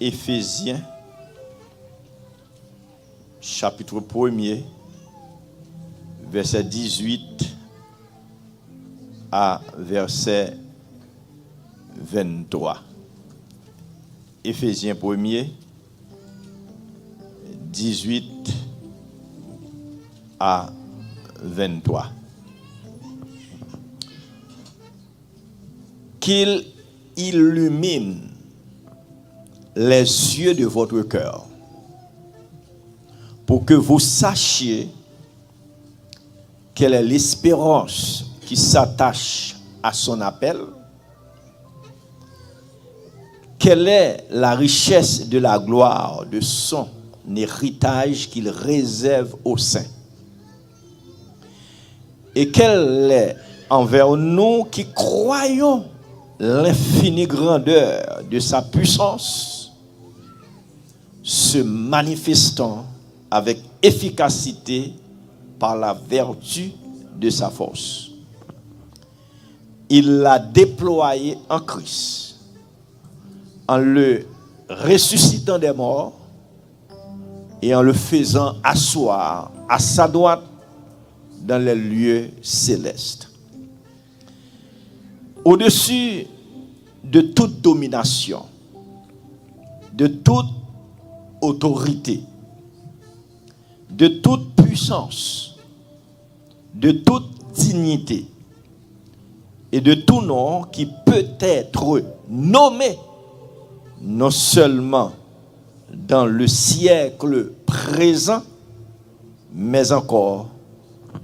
Éphésiens, chapitre 1er, verset 18 à verset 23. Éphésiens 1er, 18 à 23. Qu'il illumine les yeux de votre cœur pour que vous sachiez quelle est l'espérance qui s'attache à son appel, quelle est la richesse de la gloire de son héritage qu'il réserve aux saints, et quelle est envers nous qui croyons l'infinie grandeur de sa puissance se manifestant avec efficacité par la vertu de sa force. Il l'a déployé en Christ, en le ressuscitant des morts et en le faisant asseoir à sa droite dans les lieux célestes. Au-dessus de toute domination, de toute autorité, de toute puissance, de toute dignité et de tout nom qui peut être nommé non seulement dans le siècle présent, mais encore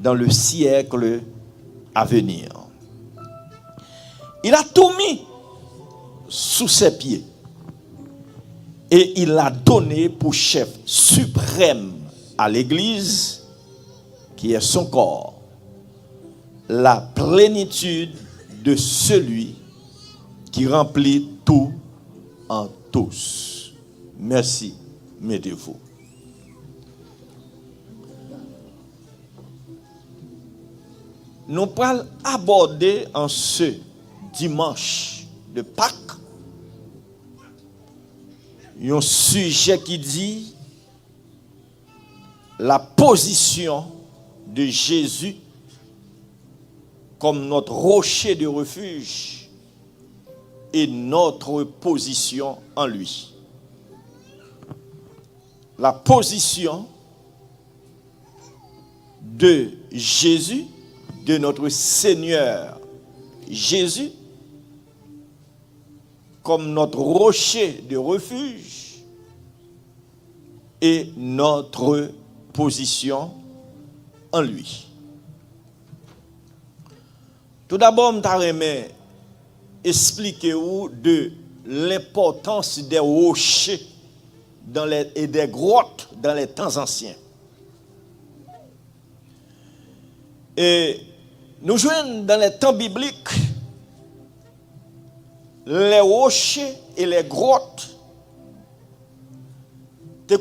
dans le siècle à venir. Il a tout mis sous ses pieds et il a donné pour chef suprême à l'Église, qui est son corps, la plénitude de celui qui remplit tout en tous. Merci, mettez-vous. Nous allons aborder en ce dimanche de Pâques un sujet qui dit la position de Jésus comme notre rocher de refuge et notre position en lui. La position de Jésus, de notre Seigneur Jésus, comme notre rocher de refuge et notre position en lui. Tout d'abord, je vais expliquer de l'importance des rochers et des grottes dans les temps anciens. Et nous jouons dans les temps bibliques, les rochers et les grottes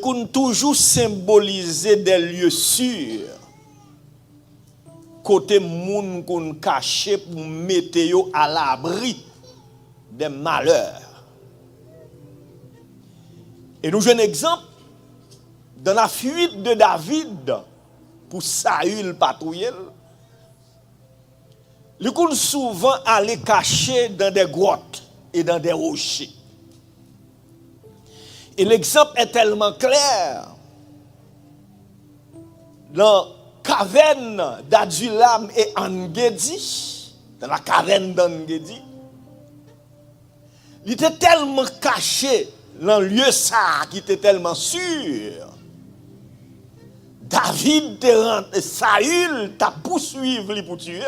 ont toujours symbolisé des lieux sûrs, côté moun qu'on caché pour mettre à l'abri des malheurs. Et nous jouons un exemple dans la fuite de David pour Saül patrouiller. Il coule souvent aller cacher dans des grottes et dans des rochers. Et l'exemple est tellement clair. Dans la caverne d'Adulam et Engedi, dans la caverne d'Engedi, il était tellement caché dans le lieu ça, qui était tellement sûr. David, Saül t'a poursuivi pour tuer.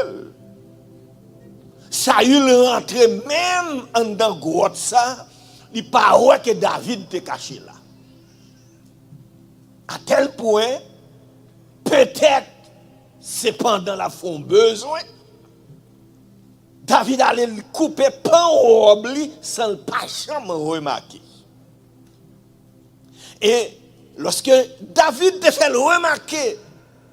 Saül rentrait même en dans grotte ça, il paraît que David était caché là. À tel point, peut-être c'est pendant la fond besoin, David allait le couper pan au obli sans le pas jamais remarquer. Et lorsque David te fait remarquer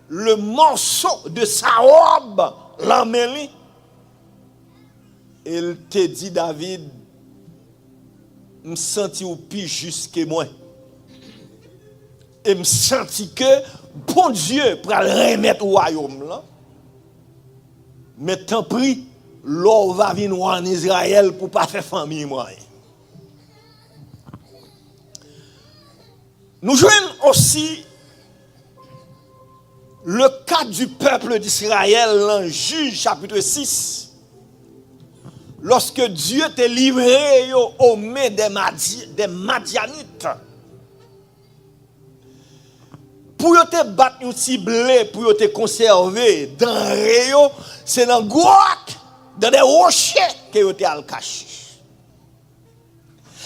le morceau de sa robe, l'emmêlé, il te dit, David, me senti ou plus juste que moi. Et me senti que bon Dieu pour remettre au royaume là. Mais tant pis, l'on va venir en Israël pour pas faire famille moi. Nous joignons aussi le cas du peuple d'Israël dans Juge chapitre 6. Lorsque Dieu t'a livré aux mains des Madianites. Pour te battre un petit blé, pour te conserver dans Réo, c'est dans grotte, dans des rochers que tu as caché.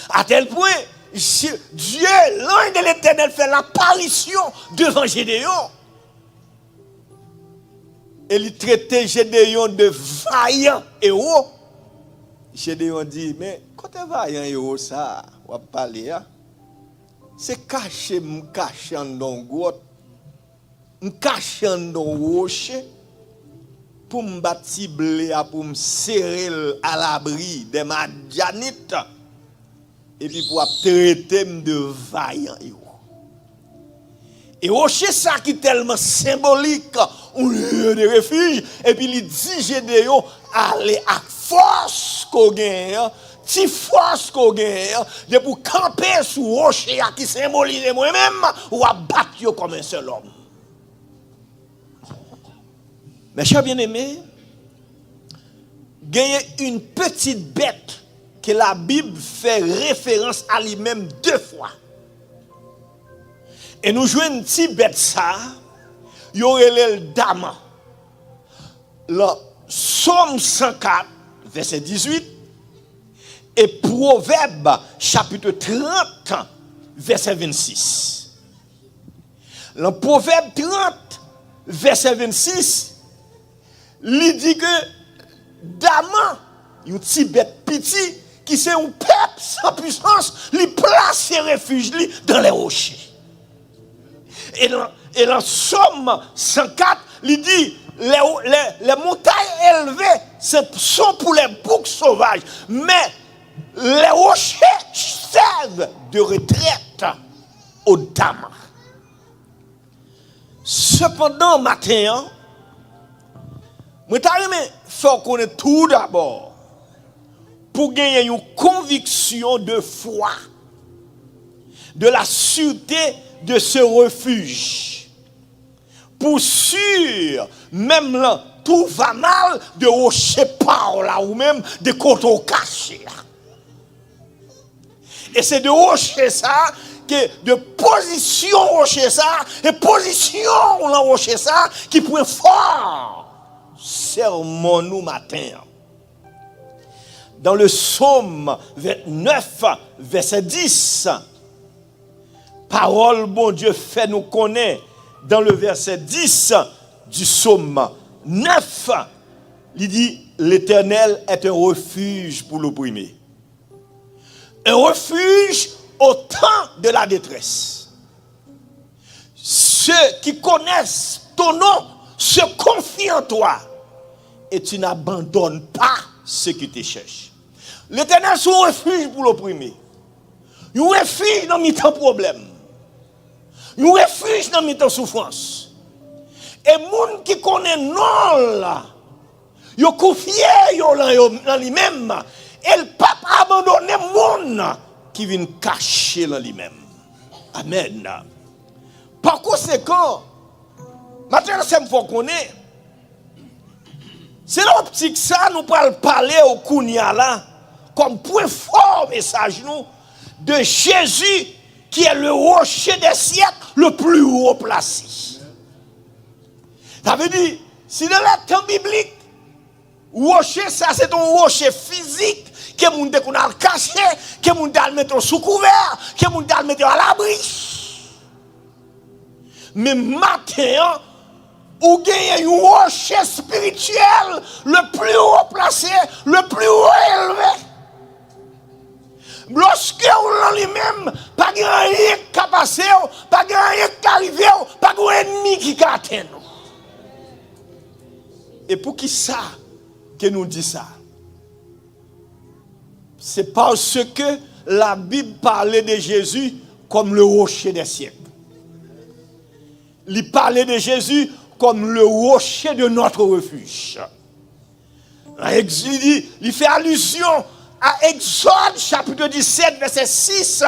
À tel point, Dieu, l'ange de l'Éternel, fait l'apparition devant Gédéon. Et il traitait Gédéon de vaillant héros. Gédéon dit, mais quand tu es vaillant héros, ça, on va parler, c'est caché, caché dans une grotte, caché dans un rocher, pour me bâtir blé, pour me serrer à l'abri des Madianites, et puis pour traiter de vaillant héros. Et rocher ça qui est tellement symbolique, un lieu de refuge, et puis il dit Gédéon, allez à force qu'on gagne, si force qu'on gagne, de pour camper sous rocher qui symbolise moi-même, ou à battre comme un seul homme. Mes chers bien-aimés, gagner une petite bête que la Bible fait référence à lui-même 2 fois. Et nous jouons une petite bête ça, il y aurait le Dama. Le Psaume 104, verset 18, et Proverbe, chapitre 30, verset 26. Le Proverbe 30, verset 26, il dit que Dama, une petite bête petit, qui c'est un peuple sans puissance, il place ses refuges dans les rochers. Et dans Somme 104, il dit, les montagnes élevées, sont pour les boucs sauvages, mais les rochers servent de retraite aux dames. Cependant, matin, je faut connaître tout d'abord pour gagner une conviction de foi de la sûreté de ce refuge. Pour sûr, même là, tout va mal de rocher par là ou même de coteaux cachés. Et c'est de rocher ça, que de position rocher ça, et position dans rocher ça, qui point fort. Sermon nous matin. Dans le psaume 29, verset 10, parole, bon Dieu, fait nous connaître dans le verset 10 du psaume 9, il dit, l'Éternel est un refuge pour l'opprimé. Un refuge au temps de la détresse. Ceux qui connaissent ton nom se confient en toi et tu n'abandonnes pas ceux qui te cherchent. L'Éternel est un refuge pour l'opprimé. Un refuge dans mes temps problèmes. Un refuge dans mes temps souffrance. Et les gens qui connaissent non là, ils confient dans lui-même. Et le pape a abandonné les gens qui viennent cacher dans lui-même. Amen. Par conséquent, maintenant, c'est faut connaître. C'est l'optique ça, nous pourrons parler au Kounia là, comme point fort message nous, de Jésus qui est le rocher des siècles le plus haut placé. Ça veut dire, si dans le temps biblique, rocher ça c'est un rocher physique, que moun de qu'on a caché, que moun de mettre sous couvert, que moun de mettre à l'abri. Mais maintenant, ou gagne un rocher spirituel le plus haut placé, le plus haut élevé. Lorsque on lui-même, pas grand rien qui a passé, pas grand rien qui arrive, pas grand ennemi qui a atteint. Et pour qui ça que nous dit ça? C'est parce que la Bible parlait de Jésus comme le rocher des siècles. Il parlait de Jésus comme le rocher de notre refuge. Il fait allusion à Exode chapitre 17, verset 6.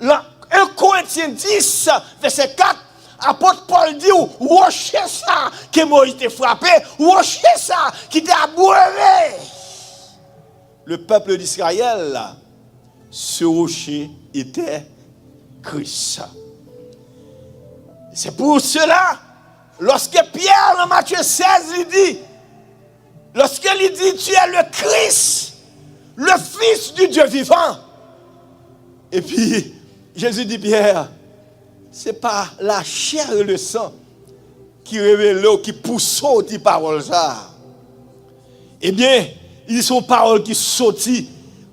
1 Corinthiens 10, verset 4. Apôtre Paul dit, rocher ça que Moïse t'a frappé, rocher ça qui t'a brûlé. Le peuple d'Israël, ce rocher était Christ. C'est pour cela, lorsque Pierre, dans Matthieu 16, il dit, lorsqu'il dit, tu es le Christ, le Fils du Dieu vivant. Et puis, Jésus dit, Pierre, ce n'est pas la chair et le sang qui révèlent, qui poussent aux paroles. Eh bien, ils sont paroles qui sortent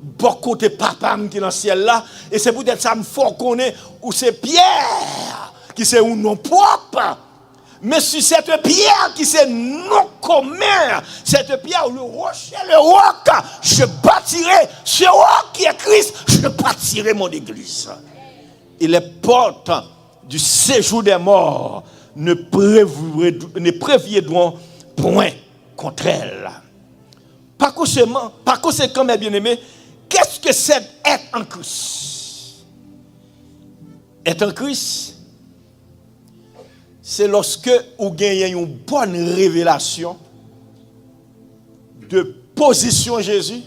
beaucoup de papa qui est dans le ciel là. Et c'est peut-être ça me faut connaître où c'est Pierre qui c'est un nom propre. Mais sur cette pierre qui c'est non commun, cette pierre, le rocher, le roc, je bâtirai, ce roc qui est Christ, je bâtirai mon église. Et les portes du séjour des morts ne préviendront point contre elle. Par conséquent, mes bien-aimés, qu'est-ce que c'est être en Christ? Être en Christ, c'est lorsque vous gagnez une bonne révélation de position Jésus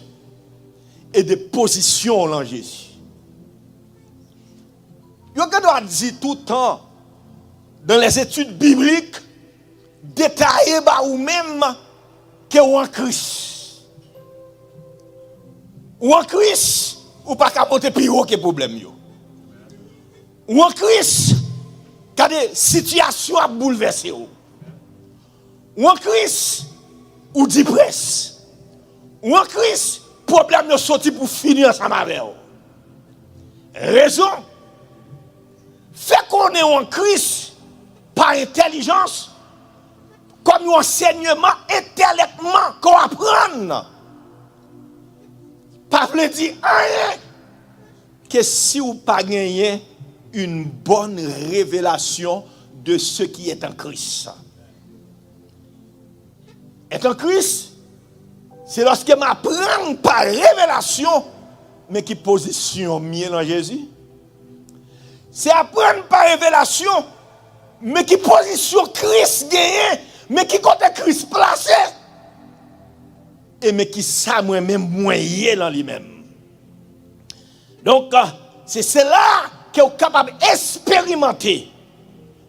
et de position en Jésus. Vous doit dire tout le temps dans les études bibliques détaillées ou même que vous en Christ. Ou en Christ, ou pas qu'à monter plus haut que problème yo. Ou en Christ, quand des situations à bouleverser ou en Christ, ou dit presse. Ou en Christ, problème ne sorti pour finir ensemble avec vous. Raison, fait qu'on est en Christ par intelligence, comme un enseignement intellectuellement qu'on apprend. Pas veut dire rien que si vous pas gagné une bonne révélation de ce qui est en Christ. Être en Christ, c'est lorsque m'apprends par révélation, mais qui position mieux dans Jésus. C'est apprendre par révélation, mais qui position Christ gagné, mais qui côté Christ placé. Et mais qui ça moi-même moyen dans lui-même. Donc, c'est cela qui est capable d'expérimenter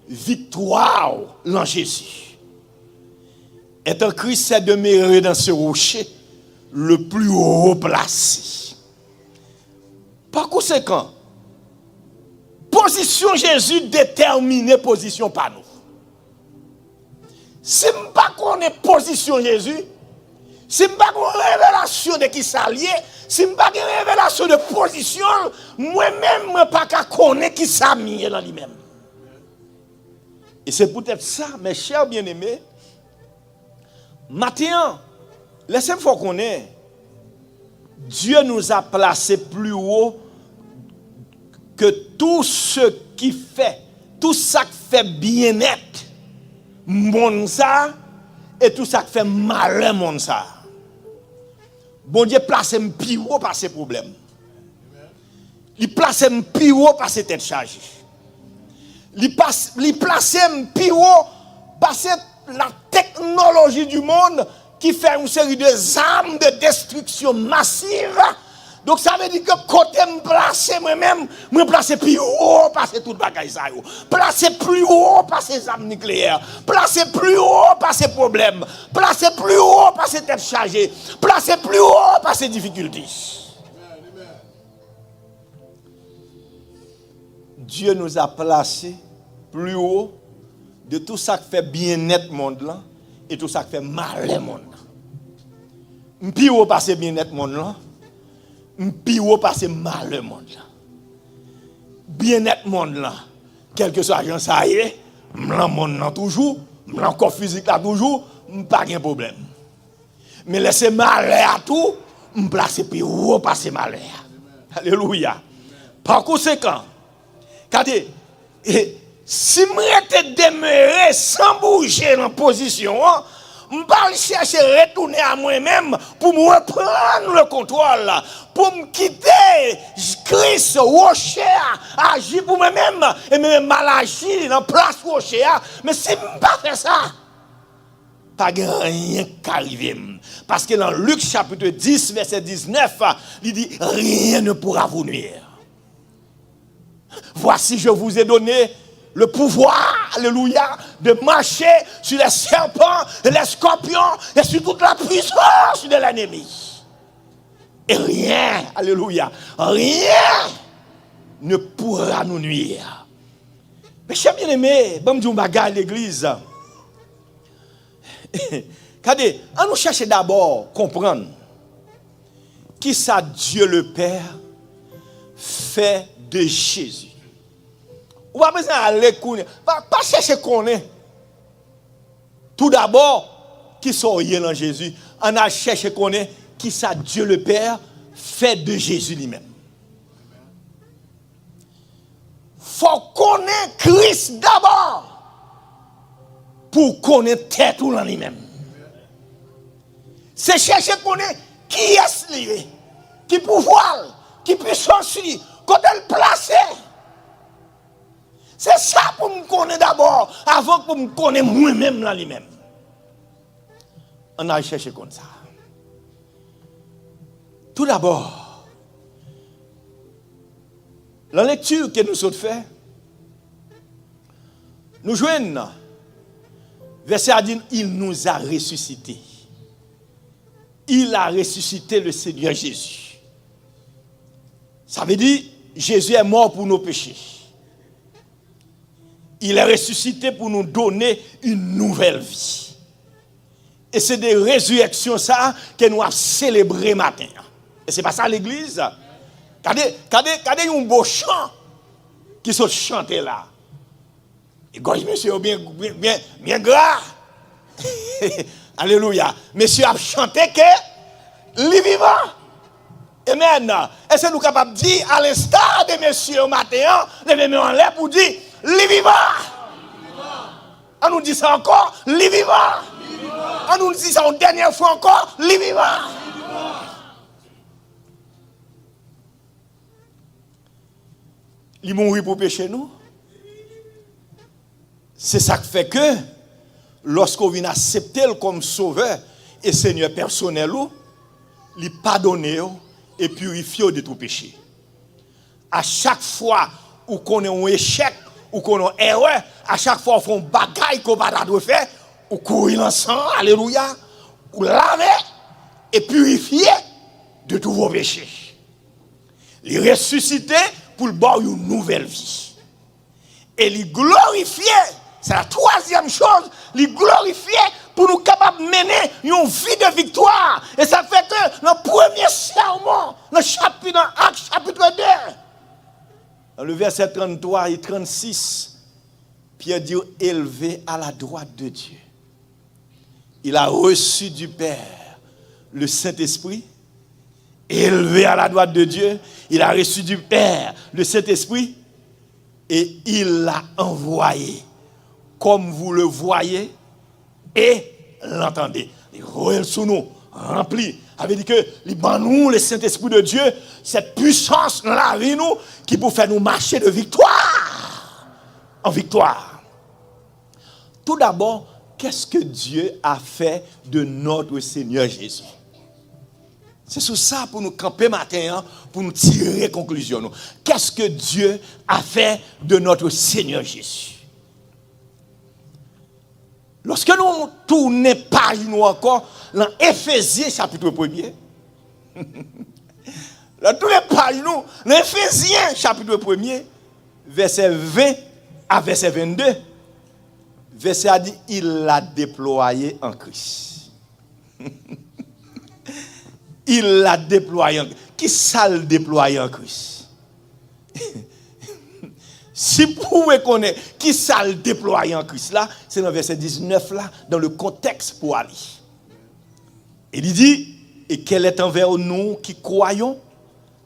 victoire en Jésus. Être en Christ, c'est demeurer dans ce rocher le plus haut placé. Par conséquent, position Jésus détermine position par nous. Si je ne sais pas qu'on est position Jésus, si je ne sais pas qu'on révélation de qui s'allier, si je ne sais pas qu'on révélation de position, moi-même, je ne sais pas qu'on connaît qui s'allie dans lui-même. Et c'est peut-être ça, mes chers bien-aimés, maintenant, laissez-moi qu'on est. Dieu nous a placés plus haut que tout ce qui fait, tout ça qui fait bien-être, mon ça, et tout ça qui fait malin, mon ça. Bon Dieu place un plus haut par ses problèmes. Il place un plus haut par ses têtes chargées. Il place un plus haut par la technologie du monde qui fait une série de armes de destruction massive. Donc ça veut dire que côté me placer moi-même, me placer plus haut passer toute bagaille ça yo. Placer plus haut passer les armes nucléaires, placer plus haut passer problèmes, placer plus haut passer tête chargée, placer plus haut passer difficultés. Dieu nous a placés plus haut de tout ça qui fait bien-être monde là et tout ça qui fait mal le monde. Plus haut passer bien-être monde là. Puis haut passer mal le monde là. Bien-être monde là. Quel que soit agent ça y est, m'lan monde là toujours, m'lan corps physique là toujours, pas de problème. Mais laisser malheur à tout, me placer puis haut passer malheur. Alléluia. Par conséquent, regardez, si je demeuré sans bouger dans la position, je ne vais pas chercher à retourner à moi-même pour me reprendre le contrôle, pour me quitter Christ, rocher, agir pour moi-même et même mal agir dans la place rocher. Mais si je ne pas faire ça, pas rien qui arrive. Parce que dans Luc chapitre 10, verset 19, il dit rien ne pourra vous nuire. Voici, je vous ai donné le pouvoir, alléluia, de marcher sur les serpents et les scorpions et sur toute la puissance de l'ennemi. Et rien, alléluia, rien ne pourra nous nuire. Mais chers bien-aimés, bon Dieu bagarre l'église. Regardez, on nous cherche d'abord à comprendre qui ça Dieu le Père fait de Jésus. On va pas besoin d'aller connaître, pas chercher connaître. Tout d'abord, qui sont liés dans Jésus, on a cherché connaître qui ça Dieu le Père fait de Jésus lui-même. Faut connaître Christ d'abord pour connaître tête ou dans lui-même. C'est chercher connaître qui est lui, qui pouvoir, qui puissance, quand elle placée. C'est ça pour me connaître d'abord, avant pour me connaître moi-même là lui-même. On a cherché comme ça. Tout d'abord, la lecture que nous avons fait, nous joignons, verset 10, il nous a ressuscités. Il a ressuscité le Seigneur Jésus. Ça veut dire, Jésus est mort pour nos péchés. Il est ressuscité pour nous donner une nouvelle vie. Et c'est des résurrections ça que nous avons célébré matin. Et c'est pas ça l'église. Regardez un beau chant qui sont chanté là. Et gauche monsieur bien gras. Alléluia. Monsieur a chanté que les vivants. Amen. Est-ce que nous sommes capables de dire à l'instar de monsieur au matin, les mains en l'air pour dire les vivants. On nous dit ça encore, les vivants. On nous dit ça une dernière fois encore, les vivants. Il mourit pour pécher nous. C'est ça qui fait que lorsqu'on vient accepter comme sauveur et Seigneur personnel, il pardonne et purifie de tout péché. À chaque fois où on a un échec, ou qu'on a une erreur, à chaque fois qu'on fait un bagaille qu'on va faire, ou courir dans le sang, alléluia, ou laver et purifier de tous vos péchés. Les ressusciter pour le bord une nouvelle vie. Et les glorifier, c'est la troisième chose, les glorifier pour nous capables de mener une vie de victoire. Et ça fait que dans le premier sermon, dans Actes chapitre 2, dans le verset 33 et 36, Pierre dit élevé à la droite de Dieu. Il a reçu du Père le Saint-Esprit. Élevé à la droite de Dieu, il a reçu du Père le Saint-Esprit et il l'a envoyé comme vous le voyez et l'entendez. Il roule sous nous, rempli. Avait dit que nous, le Saint-Esprit de Dieu, cette puissance dans la vie nous, qui peut faire nous marcher de victoire en victoire. Tout d'abord, qu'est-ce que Dieu a fait de notre Seigneur Jésus? C'est sur ça pour nous camper matin, pour nous tirer conclusion. Qu'est-ce que Dieu a fait de notre Seigneur Jésus? Lorsque nous tournons page nous encore, dans Éphésiens chapitre 1er, dans tous les pages nous, dans Éphésiens chapitre 1er, verset 20 à verset 22, verset a dit, il l'a déployé en Christ. Il l'a déployé en Christ. Qui ça le déployé en Christ? Si vous pouvez connaître qui ça le déployé en Christ là, c'est dans le verset 19 là, dans le contexte pour aller. Il dit, et quel est envers nous qui croyons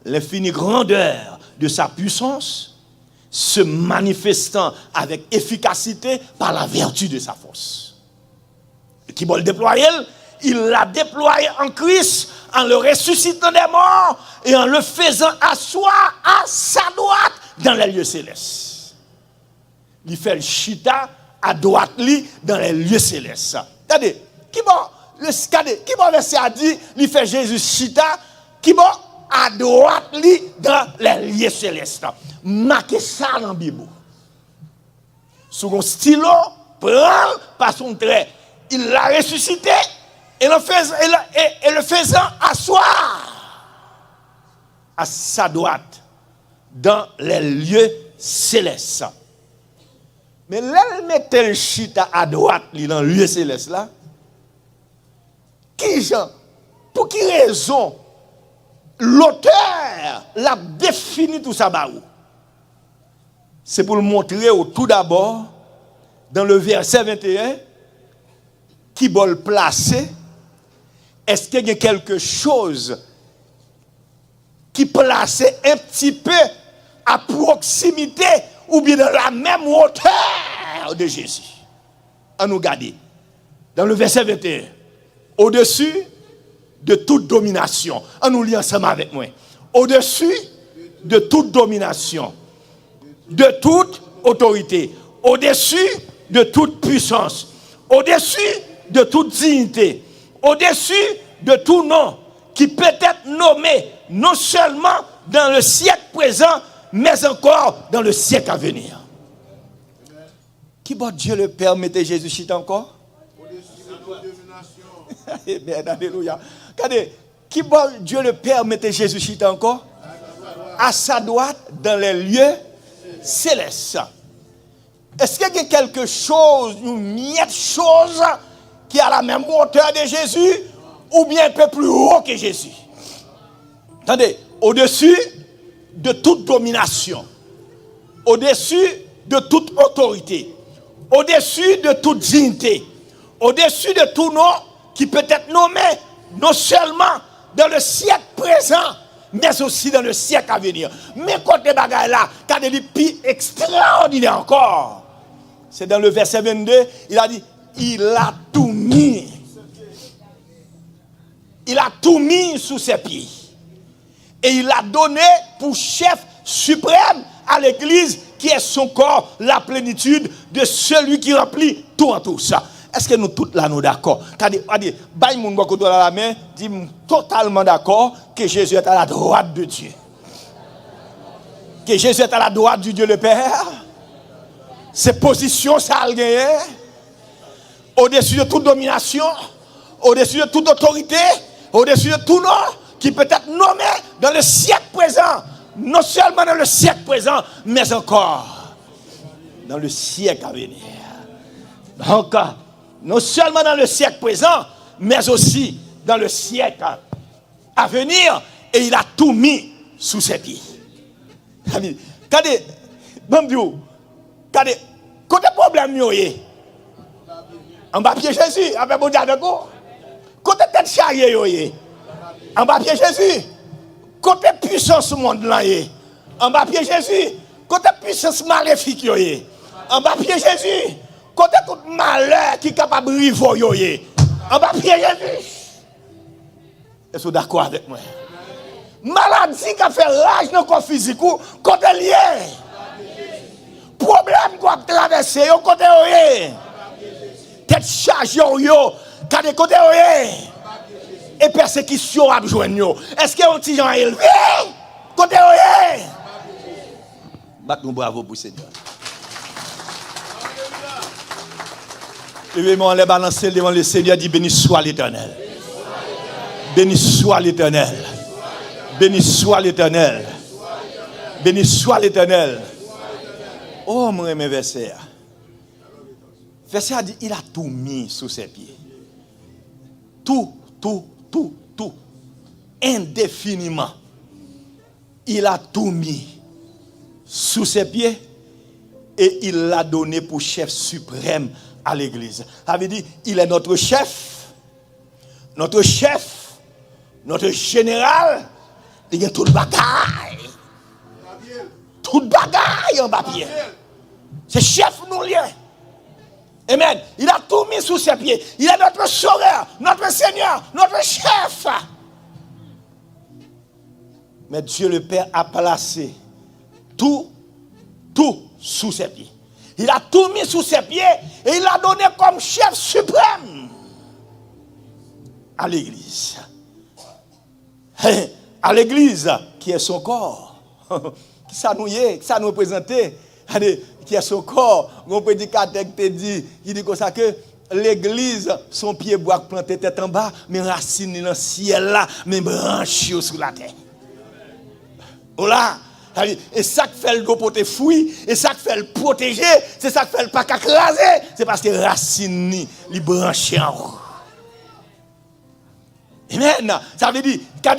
l'infinie grandeur de sa puissance, se manifestant avec efficacité par la vertu de sa force. Qui va le déployer, il l'a déployé en Christ, en le ressuscitant des morts et en le faisant asseoir à sa droite dans les lieux célestes. Il fait le chita à droite dans les lieux célestes. Regardez, qui va verset a dit, il fait Jésus chita, qui va à droite dans les lieux célestes. Marquez ça dans la Bible. Sous un stylo, prend par son trait. Il l'a ressuscité et le faisant asseoir à sa droite dans les lieux célestes. Mais là, il mettait le chita à droite dans le lieu céleste là. Pour qui raison l'auteur l'a défini tout ça baou? C'est pour le montrer au tout d'abord dans le verset 21 qui va le placer. Est-ce qu'il y a quelque chose qui plaçait un petit peu à proximité ou bien dans la même hauteur de Jésus? À nous garder. Dans le verset 21. Au-dessus de toute domination. On nous lit ensemble avec moi. Au-dessus de toute domination, de toute autorité, au-dessus de toute puissance, au-dessus de toute dignité, au-dessus de tout nom qui peut être nommé non seulement dans le siècle présent, mais encore dans le siècle à venir. Qui bon Dieu le Père mettait Jésus encore? Amen, alléluia. Regardez, qui bon Dieu le Père mettait Jésus encore? À sa droite dans les lieux célestes. Est-ce qu'il y a quelque chose, une miette chose qui est à la même hauteur de Jésus ou bien un peu plus haut que Jésus? Attendez, au-dessus de toute domination, au-dessus de toute autorité, au-dessus de toute dignité, au-dessus de tout nom qui peut être nommé non seulement dans le siècle présent, mais aussi dans le siècle à venir. Mais côté bagaille là, quand il est plus extraordinaire encore, c'est dans le verset 22, il a dit, il a tout mis. Il a tout mis sous ses pieds. Et il a donné pour chef suprême à l'église qui est son corps, la plénitude de celui qui remplit tout en tout ça. Est-ce que nous tous là nous d'accord? C'est-à-dire, baille mon beaucoup dans la main, dit totalement d'accord que Jésus est à la droite de Dieu. Que Jésus est à la droite du Dieu le Père. Ses positions, ça a gagné. Au-dessus de toute domination, au-dessus de toute autorité, au-dessus de tout nom qui peut être nommé dans le siècle présent. Non seulement dans le siècle présent, mais encore dans le siècle à venir. Donc, non seulement dans le siècle présent, mais aussi dans le siècle à venir, et il a tout mis sous ses pieds. Regardez, côté problème, en bas pied Jésus, avec mon Dieu avec vous. Côté tête charrière, en bas pied Jésus. Côté puissance monde là, en bas pied Jésus. Côté puissance maléfique, en bas pied Jésus. Côté tout malheur qui est capable de rivoyer, en bas pied Jésus. Est-ce que vous êtes d'accord avec moi? Maladie qui a fait rage dans le corps physique, côté lié. Problème qu'on a traversé, côté lié. Tête chargée, côté côté lié. Et persécution à joindre. Est-ce qu'il y a un petit gens élevé? Côté lié. Battez-nous bravo pour Seigneur. Levez-moi les balancer devant le Seigneur, dit béni soit l'Éternel. Béni soit l'Éternel. Béni soit l'Éternel. Béni soit l'Éternel. Oh, mon aimé verset. Verset a dit, il a tout mis sous ses pieds. Tout. Indéfiniment. Il a tout mis sous ses pieds et il l'a donné pour chef suprême à l'église. Ça veut dire, il est notre chef, notre général, Il y a tout le bagaille. Tout le bagaille en papier. C'est chef nous lien. Amen. Il a tout mis sous ses pieds. Il est notre sauveur, notre Seigneur, notre chef. Mais Dieu le Père a placé tout sous ses pieds. Il a tout mis sous ses pieds et il l'a donné comme chef suprême à l'église. À l'église qui est son corps. Qui ça nous est, qui ça nous représente, qui est son corps. Mon prédicateur qui dit comme ça que l'église, son pied bois planté tête en bas, mais racine dans le ciel là, mais branche sur la terre. Voilà. Et ça qui fait le dos pour te fouiller, et ça qui fait le protéger, c'est ça qui fait le pas écraser, c'est parce que racine li branché en haut. Amen. Ça veut dire quand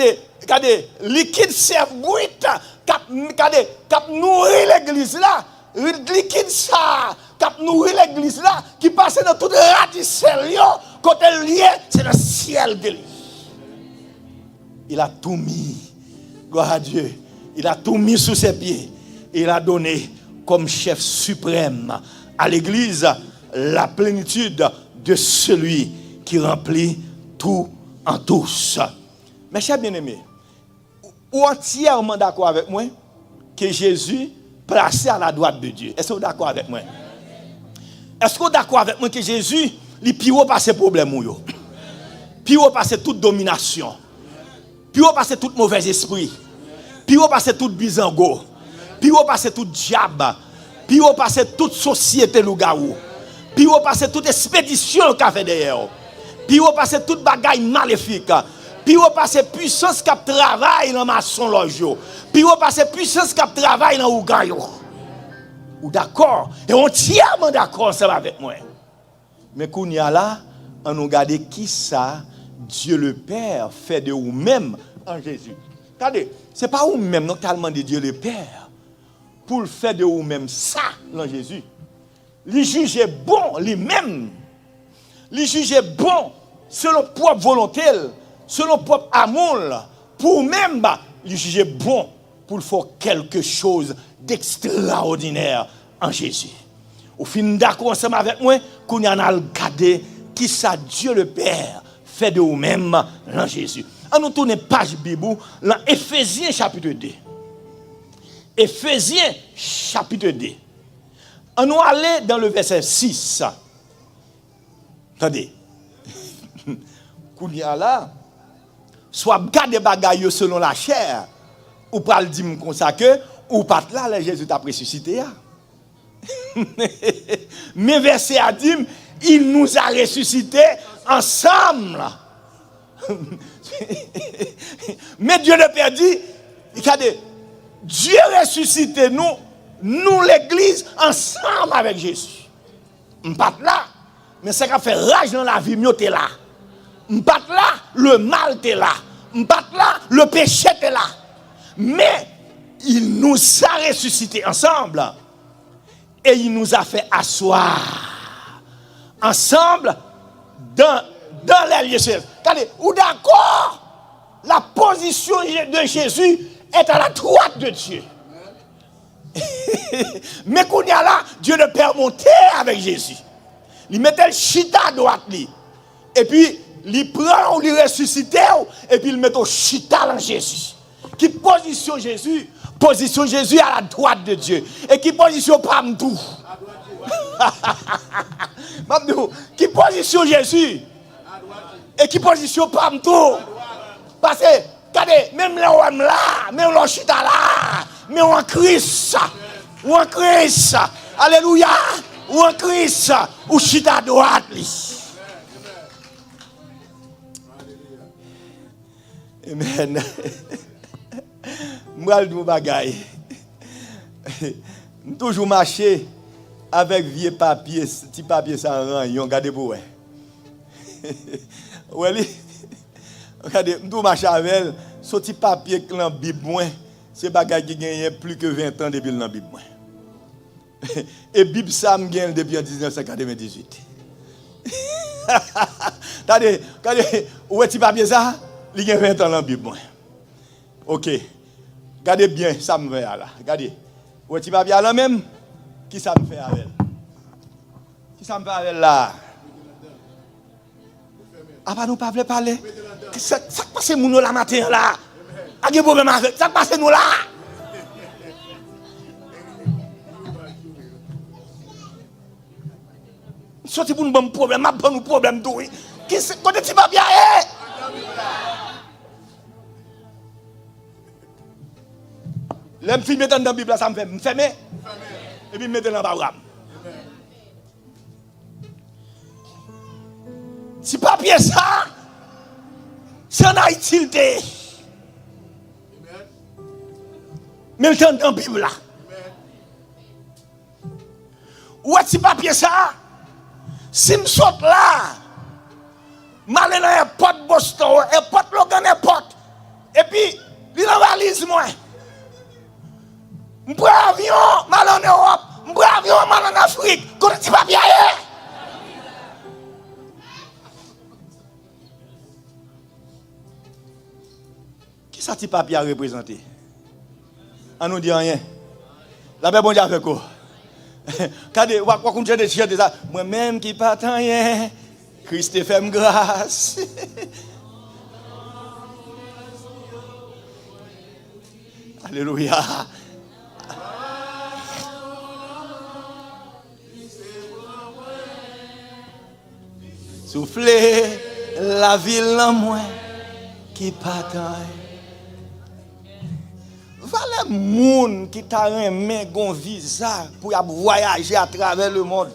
des liquides servent brut, quand nourrir l'église là, liquide ça, quand nourrir l'église là, qui passe dans toute radicelle, côté lié, c'est le ciel de lui. Il a tout mis, gloire à Dieu, il a tout mis sous ses pieds, et il a donné comme chef suprême à l'église la plénitude de celui qui remplit tout en tous. Mes chers bien-aimés, ou entièrement d'accord avec moi que Jésus placé à la droite de Dieu. Est-ce que vous êtes d'accord avec moi? Est-ce que vous êtes d'accord avec moi que Jésus il pire par ses problèmes ou yo? Pire par toute domination. Pire par tout mauvais esprit. Pire par toute bizango. Pire par tout diable. Pire par toute société loup-garou. Pire par toute expédition qu'a fait derrière. Pire par toute bagaille maléfique. Pire par cette puissance qui travaille dans maçon loge. Pire par cette puissance qui travaille dans ougayo. Ou d'accord? Et entièrement d'accord ça va avec moi. Mais qu'on y a là, on nous regarde qui ça Dieu le Père fait de vous-même en Jésus. Regardez, c'est pas vous-même non tellement de Dieu le Père pour le faire de vous-même ça en Jésus. Il juge bon lui-même. Il juge bon selon propre volonté, selon propre amour, pour même, il juge bon pour faire quelque chose d'extraordinaire en Jésus. Au fin d'accord ensemble avec moi, qu'on y en a regardé qui ça Dieu le Père fait de vous-même en Jésus. On nous tourne page Bible dans Éphésiens chapitre 2. Éphésiens chapitre 2. On nous aller dans le verset 6. Attendez. Qu'on y a là, soit garder bagaille selon la chair, ou pas le dire comme ça que, ou pas là, Jésus t'a ressuscité. Mais verset a dit, il nous a ressuscités ensemble. Mais Dieu le Père dit, Dieu ressuscité nous l'église ensemble avec Jésus. Pas là, mais ça qui fait rage dans la vie, mieux t'es là. Pas là, le mal t'es là. Pas là, le péché t'es là. Mais il nous a ressuscités ensemble. Et il nous a fait asseoir ensemble dans les lieux célestes. Regardez, ou d'accord, la position de Jésus est à la droite de Dieu. Mais qu'on y a là, Dieu le Père montait avec Jésus. Il mettait le chita à droite. Et puis, il prend ou il ressuscite, et puis il met au chita en Jésus. Qui position Jésus? Position Jésus à la droite de Dieu. Et qui position pas tout? Qui position Jésus? Et qui position pas tout? Parce que, regardez, même là, même le chita là, mais en Christ, ou en Christ, alléluia, ou en Christ, ou chita à droite. Amen. Moi, je bagaille. Toujours marcher avec vieux papier, petit papier sans rang, regardez pour ouais. Regardez, je marche avec elle, ce petit papier qui est dans la Bible, c'est bagaille qui gagne plus que 20 ans depuis dans la Bible. Et la Bible, ça me gagne depuis 1998. Regardez, où est-ce petit papier ça? Il y a 20 ans dans la Bible. Ok. Regardez bien, ça me fait là. Regardez. Où est-ce que tu vas là même? Qui ça me fait avec elle? Qui ça me fait avec elle là? Ah, bah, nous pas parler. Ça passe nous la matin là. A des problème avec ça passe nous là. Sorti pour nous bon problème, m'a bon problème tout. Qui c'est côté tu vas bien L'aime filmer dans la Bible ça me fait me fermer et puis me mettre dans Abraham. Si papier ça c'est en Haïti. Mais le temps dans la Bible là. Où est-ce que papier ça? Si je saute là, je vais aller dans l'aéroport Boston, l'aéroport Logan, l'aéroport. Et puis, il en valise moi. Je prends l'avion, je vais aller en Europe. Je prends l'avion, je vais aller en Afrique. Quand tu papier qui ça, petit papier à représenter? On nous dit rien. La paix bon Dieu avec quoi? Quand on continue de dire ça, moi-même qui pas rien, Christ te fait grâce. Alléluia. Soufflez la ville en moi qui pas rien. Valait moun qui t'a remis un visa pour voyager à travers le monde.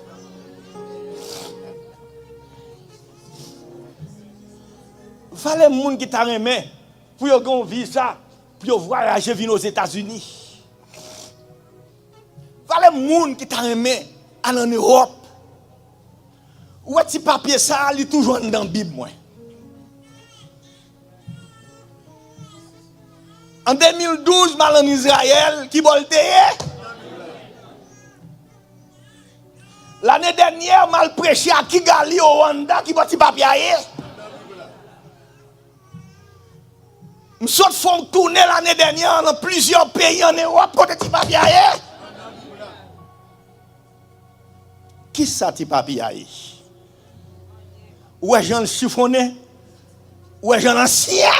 Valait moun qui t'a remis pour un visa pour voyager venir aux États-Unis. Valait moun qui t'a remis aller en Europe. Où est-ce papier ça, il est toujours dans la Bible moi. En 2012, mal en Israël, qui volte. L'année dernière, mal prêché à Kigali, au Rwanda, qui vote papier. Nous sommes tourner l'année dernière dans plusieurs pays en Europe pour des papiers. Qui ça, ti papier? Où est Jean chiffonné? Où est Jean ancien?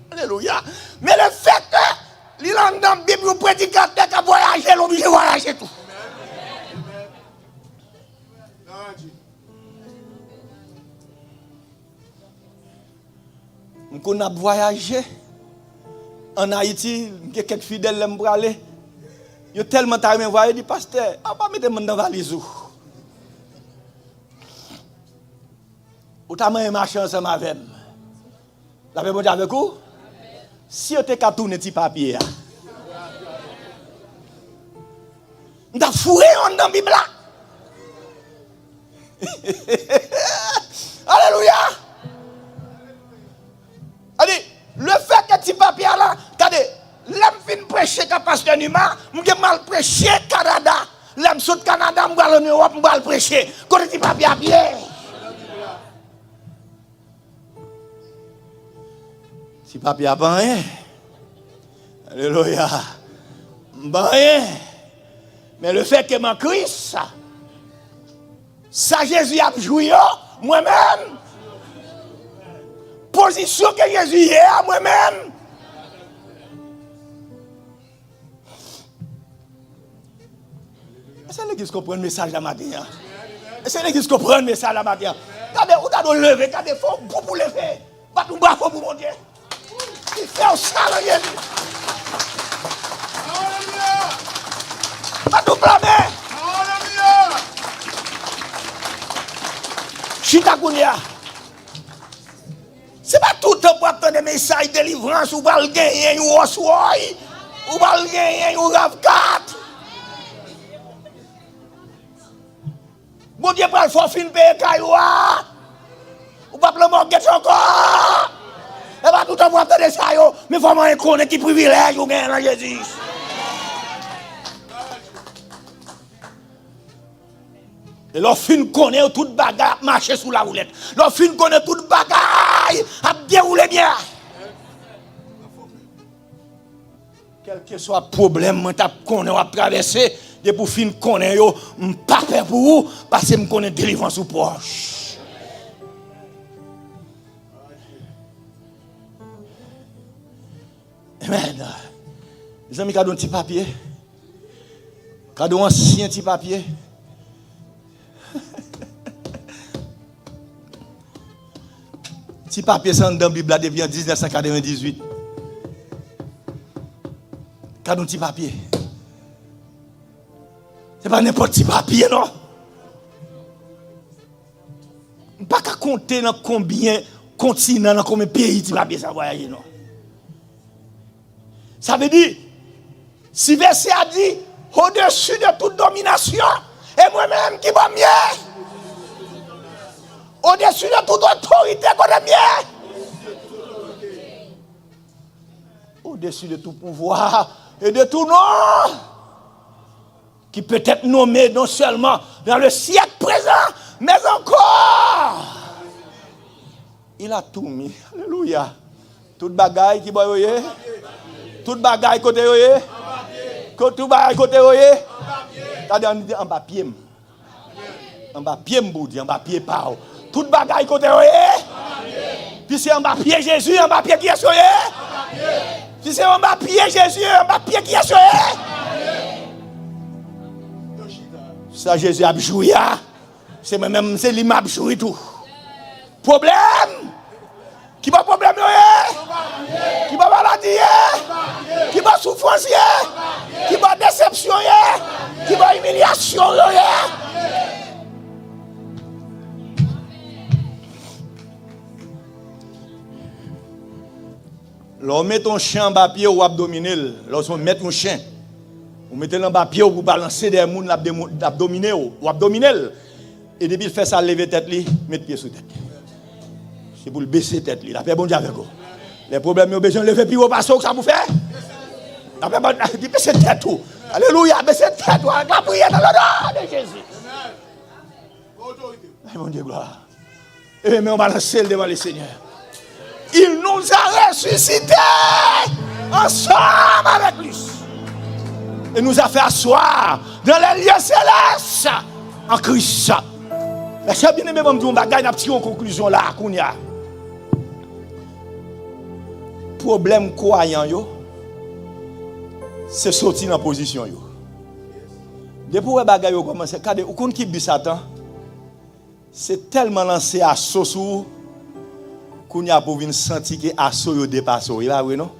Alléluia. Mais le fait que l'île dans la Bible, le prédicateur qui a voyagé, il est obligé de voyager tout. On a voyagé en Haïti, il y a quelques fidèles qui m'ont aller. Il y a tellement de temps voyagé, dit pasteur, on va mettre dans la valise. Ou t'as même marché ensemble avec moi. La paix avec vous? Si vous avez tourné petit papier, vous avez fourré dans la Bible. Alléluia. Allez, le fait que petit papier là, regardez, l'homme vient prêcher comme pasteur Numa, je mal prêcher Canada. L'homme saute Canada, je vais en Europe, je vais prêcher. Quand petit papier à pied. Si papier a pas rien. Alléluia. Pas rien. Mais le fait que mon Christ, ça Jésus a joué, moi-même. Position que Jésus est à moi-même. Est-ce que l'église comprend le message la matin? Est-ce que l'église comprend le message la matin? Regardez, vous avez levé, regardez, il faut pour lever. Pas tout bas, pour mon Dieu. Il fait ça, là, Jésus. Pas tout blâmer. Chita Kounia. C'est pas tout le temps pour obtenir des messages de délivrance ou pour gagner un Rolls-Royce ou pour gagner un RAV4. Bon Dieu, pour le faire fin payer Kayoua. Ou pas le mortgage encore. Et pas tout le temps pour obtenir ça, mais il faut m'en connaître qui privilège ou gagne dans Jésus. Et l'offre connaît toute bagaille marcher sous la roulette. L'offre connaît toute bagaille à dérouler bien. quel que soit le problème, qu'on a traversé, de pour fin connaître yo, pas peur pour vous parce que me connais délivrance ou proche. Amen. Les amis, cadeau un petit papier. Cadeau ancien petit papier. Petit papier ça dans la Bible depuis 1998. Cadeau un petit papier. C'est pas n'importe quel papier, non? Pas qu'à compter dans combien continents, dans combien pays petit papier ça voyage, non? Ça veut dire, si verset a dit, au-dessus de toute domination, et moi-même qui va mieux, au-dessus de toute autorité qu'on aime mieux, au-dessus de tout pouvoir et de tout nom, qui peut être nommé non seulement dans le siècle présent, mais encore. Il a tout mis. Alléluia. Toute bagaille qui va y avoir. Toute bagaille côté yoye. Toute bagaille côté yoye. T'as en papier. En papier m'boudi, en papier pas. Toute bagaille côté yoye. Puis c'est en papier Jésus, en papier qui est yoye. Puis c'est en papier Jésus, en papier qui est yoye. Ça Jésus a joué. C'est même c'est lui m'a joué tout. Problème. Qui va problème yoye? Qui va maladie? Qui va souffrance? Qui va déception? Qui va humiliation? Lorsqu'on met ton chien en bas pied ou abdominal, lorsqu'on met ton chien, on met le bas pied pour balancer des gens l'abdominal ou abdominal. Et depuis qu'il fait ça, lever tête, mettre pied sous tête. C'est pour le baisser tête. La paix bon Dieu avec vous. Les problèmes, ils ont besoin de lever plus haut parce que ça vous fait. La paix bon Dieu, baisser tête tout. Alléluia, baisser tête tout. La prière dans le nom de Jésus. Mon Dieu, gloire. Et mais on va lancer devant le Seigneur. Il nous a ressuscités ensemble avec lui. Et nous a fait asseoir dans les lieux célestes en Christ. Mais c'est bien aimé, on va gagner une petite conclusion là, Kounia. Problème croyant, c'est sortir dans la position. Depuis que les bagages ont commencé, regardez, vous connaissez qui Satan? C'est tellement lancé à Sosou qu'on a pour venir sentir que Asso dépasse. Il va oui non?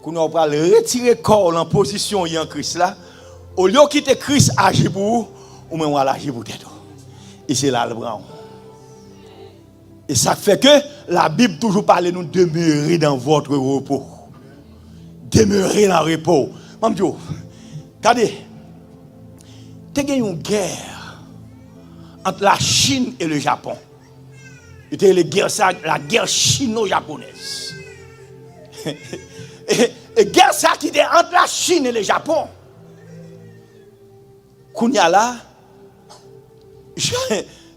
Qu'on a pour retirer le corps en position en Christ là, au lieu de quitter Christ agir pour vous, ou même agir pour tête. Et c'est là le bras. Et ça fait que la Bible toujours parle de nous demeurer dans votre repos. Demeurer dans le repos. Mamdio, regardez, il y a eu une guerre entre la Chine et le Japon. C'était la guerre chino-japonaise. et guerre ça qui était entre la Chine et le Japon. Kounya là,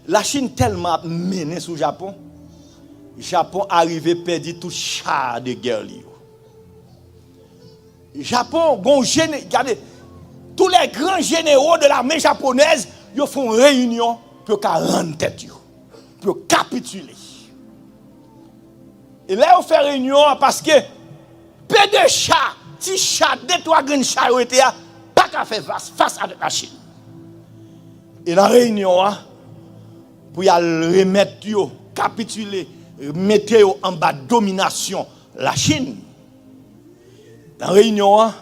la Chine tellement menée sur le Japon. Le Japon arrivé perdu tout char de guerre. Le Japon, regardez, tous les grands généraux de l'armée japonaise, ils font une réunion pour rendre tête, pour capituler. Et là, ils font réunion parce que peu de chats, petits chats, 2-3 grands chats, ils étaient pas qu'à faire face à la Chine. Et dans la réunion, pour y remettre, capituler, mettre en bas de domination la Chine. Dans la réunion,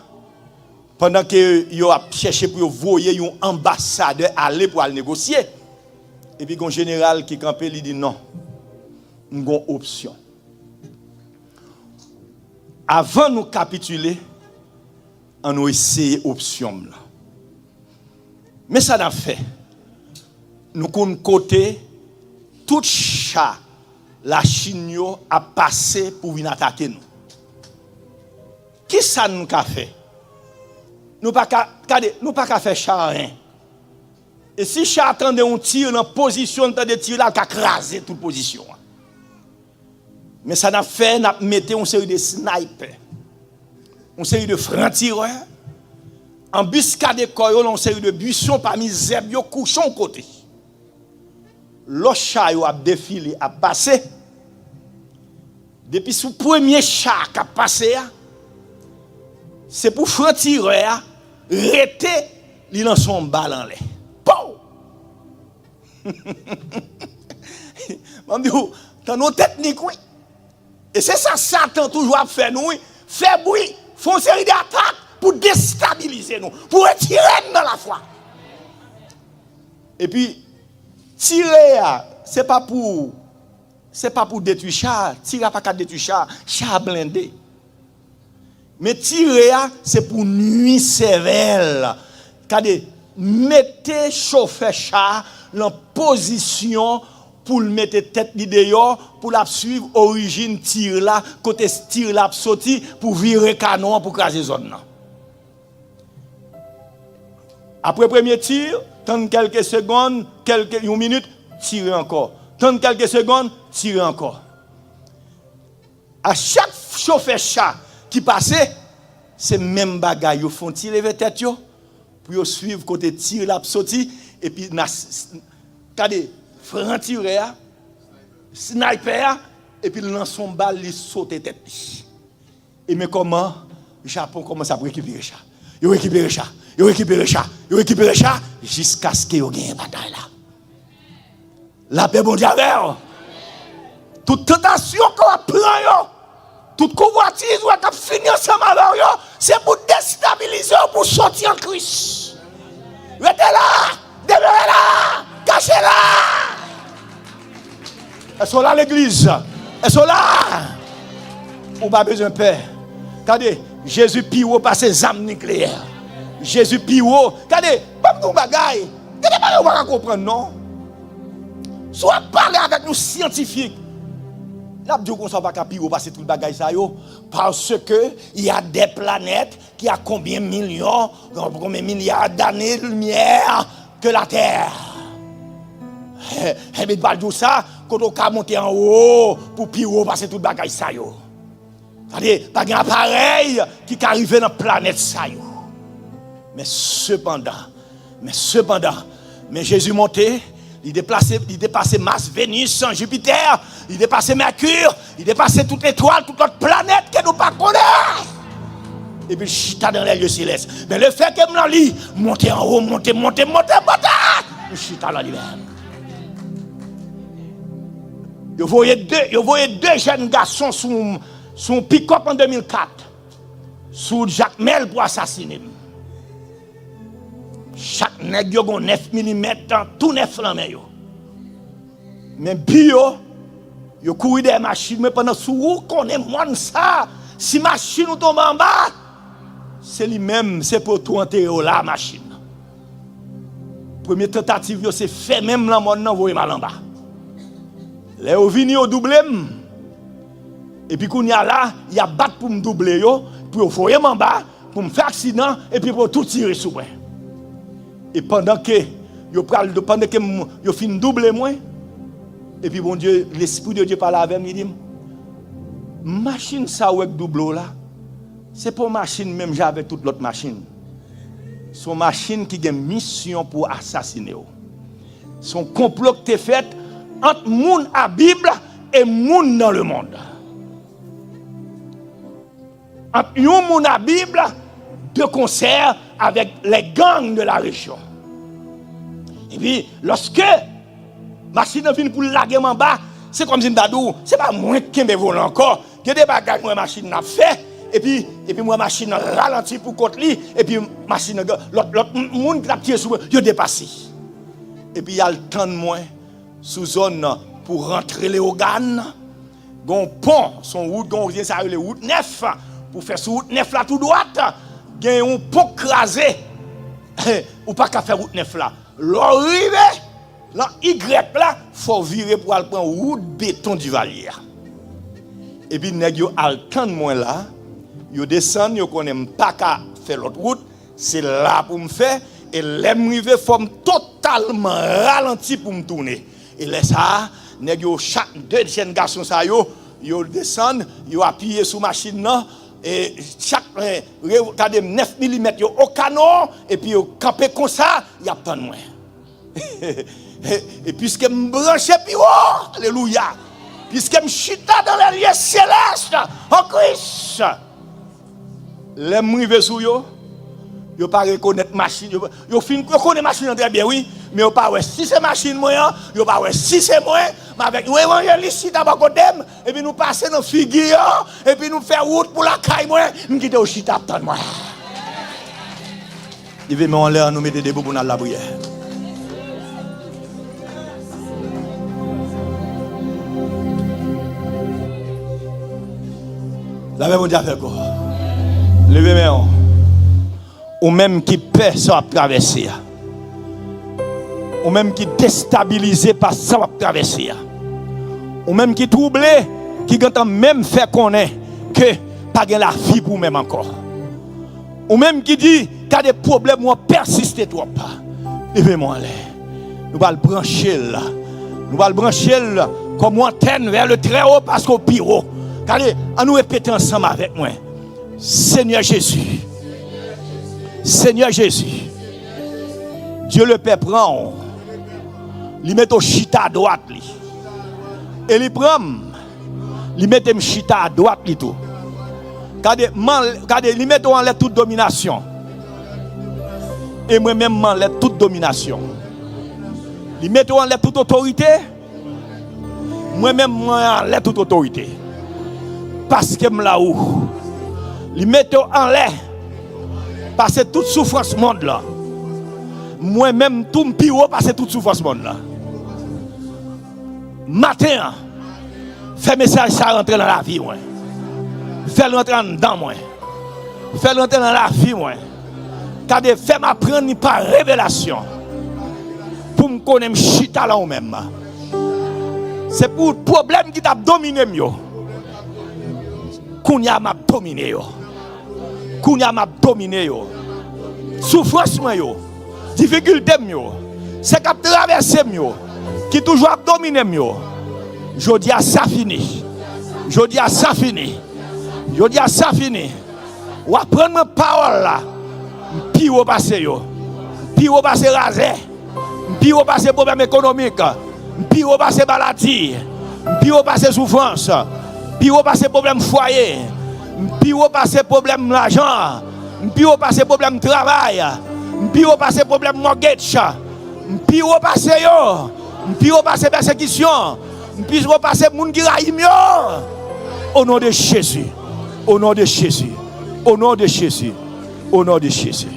pendant que vous avez cherché pour voyer un ambassadeur aller pour aller négocier, et puis un général qui campait, il dit non, nous avons une option. Avant de nous capituler, on a essayé l'option. Mais ça n'a fait. Nous avons côté, tout chat, la Chine a passé pour venir attaquer nous. Qui ça nous a fait? Nous pas qu'à faire chat rien. Et si chat attendait un tir dans la position de tir là, il a crasé toute position. Mais ça n'a fait, n'a mis une série de snipers une série de francs-tireurs, embuscade koyo, une série de buissons parmi zèbres yo couchon côté. L'autre chat a défilé, a passé. Depuis ce premier chat qui a passé, c'est pour franc-tireur arrêter li dans son balle en l'air. Je dis, dans nos techniques, oui. Et c'est ça, Satan toujours fait nous, fait bruit, font une série d'attaques pour déstabiliser nous, pour retirer nous dans la foi. Et puis, tirer, c'est pas pour détruire chat, tirer pas qu'à détruire chat blindé. Mais tirer, c'est pour nuire sévère. Regardez, mettez chauffer chat en position pour le mettre tête dehors, pour la suivre origine tir là, côté tir là sorti pour virer canon pour craser zone là. Après premier tir, tant quelques secondes, une minute, tirer encore. Tant quelques secondes, tirer encore. À chaque chauffeur chat qui passait, c'est même bagaille, ils font tirer vers tête yo pour suivre côté tir là sorti et puis regardez franc-tireur, sniper, et puis lance son balle, il saute tête. Et mais comment le Japon commence à récupérer ça? Il récupère ça, il récupère ça, il récupère ça, jusqu'à ce qu'il y ait une bataille là. La paix, bon Dieu, toute tentation qu'on prend, toute convoitise qu'on finit ensemble avec eux, c'est pour déstabiliser, pour sortir en Christ. Restez là, demeurez là, cachez-la. Elles sont là l'église. Elles sont là. On n'a pas besoin de peur. Regardez, Jésus pire par ses armes nucléaires. Jésus pire. Regardez, pas de bagaille. Regardez pas, on va comprendre, non? Soit parler avec nous scientifiques. N'a pas dit qu'on ne soit pas pire passer tout le bagaille ça yo. Parce que il y a des planètes qui a combien millions, combien milliards d'années de lumière que la Terre. Et bien, pas ça, quand on a monté en haut pour pire passer tout le bagaille ça yo. C'est-à-dire, pas un appareil qui arrive dans la planète ça yo. Mais cependant, Jésus monté, il dépassait Mars, Vénus, Jupiter, il dépassait Mercure, il dépassait toute étoile, toute notre planète que nous ne connaissons pas. Et puis, chita dans les lieux célestes. Mais le fait que je lis, monter en haut, monter, je chita dans lui-même. Vous voyez deux jeunes garçons sous pick-up en 2004, sous Jacques Mel pour assassiner. Chaque nègre a 9 mm, tout 9 dans main. Mais bio, yo couru des machines, mais pendant ce temps, on est moins ça. Si machine tombe en bas, c'est lui-même, c'est pour tout enterrer la machine. Première tentative, c'est fait même la monde, vous voyez mal en bas. Là, vous venez au double. Et puis, quand il y a là, il y a battre pour me doubler, pour vous voyez en bas, pour me faire accident, et puis pour tout tirer sur moi. Et pendant que je finis doubler moi, et puis bon Dieu, l'Esprit de Dieu parle avec moi, il dit, machine ça avec double là, c'est pas machine même j'avais toute l'autre machine. C'est une machine qui a une mission pour assassiner. Son complot qui est fait entre monde à Bible et monde dans le monde. Entre un monde à Bible, de concert avec les gangs de la région. Et puis, lorsque la machine vient pour laguer en bas, c'est comme si c'est pas moi qui me vole encore. Il y a des bagages que la machine a fait, et puis moi, la machine ralentit pour contre lui, et puis l'autre monde qui a tiré sur moi, il a dépassé. Et puis il y a le temps de moins sous zone pour rentrer les organes. Gon pont, son route, gon rien ça les route 9 pour faire sur route 9 là tout droite. Gen un pont crasé. Ou pas qu'à faire route 9 là. L'arrivée là Y là, faut virer pour aller prendre route béton du Valier. Et puis nèg yo al temps de moins là, yo descend, yo connaît pas qu'à faire l'autre route, c'est là pour me faire et l'aime river forme totalement ralenti pour me tourner. Et là ça, nèg yo chaque deux jeunes garçons ça yo descendent, yo appuyé sur machine là et chaque regardez 9 mm au canon et puis au camper comme ça, il y a pas de moins. Et puisque me branché puis oh, alléluia. Puisque me chita dans les lieux célestes en Christ. Les m'rivé sou yo pas reconnaître machine, yo fin reconnaître machine très bien oui, mais yo pas ouais si c'est machine moi, yo pas ouais si c'est moi, mais avec nous évangéliste ici d'abord côté et puis nous passer dans figure et puis nous faire route pour la caille moi, me quitter au chita attendre moi. Il veut en l'air nous mettre debout pour la prière. La même Dieu fait quoi? Levez main. Ou même qui paie ça va traverser. Ou même qui déstabilisé par ça va traverser. Ou même qui troublé, qui entend même faire connaître que pas la vie pour même encore. Ou même qui dit qu'il y a des problèmes qui persistent trop pas. Levez-moi là. Nous allons le brancher là. Nous allons le brancher là comme antenne vers le très haut parce qu'au pire haut. Allez, à nous répéter ensemble avec moi. Seigneur Jésus. Seigneur Jésus. Dieu le Père prend. Il met au chita à droite. Et il prend. Il met au chita à droite. Regardez, il met en l'air toute domination. Et moi-même, en l'air toute domination. Il met en l'air toute autorité. Moi-même, en l'air toute autorité. Parce que je suis là où il met en l'air parce que toute souffrance monde là moi-même tout me pire parce que toute souffrance monde là matin fais message ça rentrer dans la vie moi fais rentrer dedans moi fais rentrer dans la vie moi car de faire m'apprendre par révélation pour me connaître chita là ou même c'est pour le problème qui t'a dominé yo. Kounya m'a dominé yo. Kounya m'a dominé yo. Souffrance yo. Difficulté yo. C'est qu'a traversé yo. Qui toujours a dominé yo. Je dis à ça fini. Je dis à ça fini. Je dis à ça fini. Ou prendre ma parole là. Puis au passé yo. Puis au passé rasé. Puis au passé problème économique. Puis au passé maladie. Puis au passé souffrance. Puis on passe problème foyer, puis on passe problème l'argent, puis on passe problème travail, puis on passe problème mortgage, puis on passe yo, puis on passe persécution, puis on passe monde qui raïm yo. Au nom de Jésus, au nom de Jésus, au nom de Jésus, au nom de Jésus.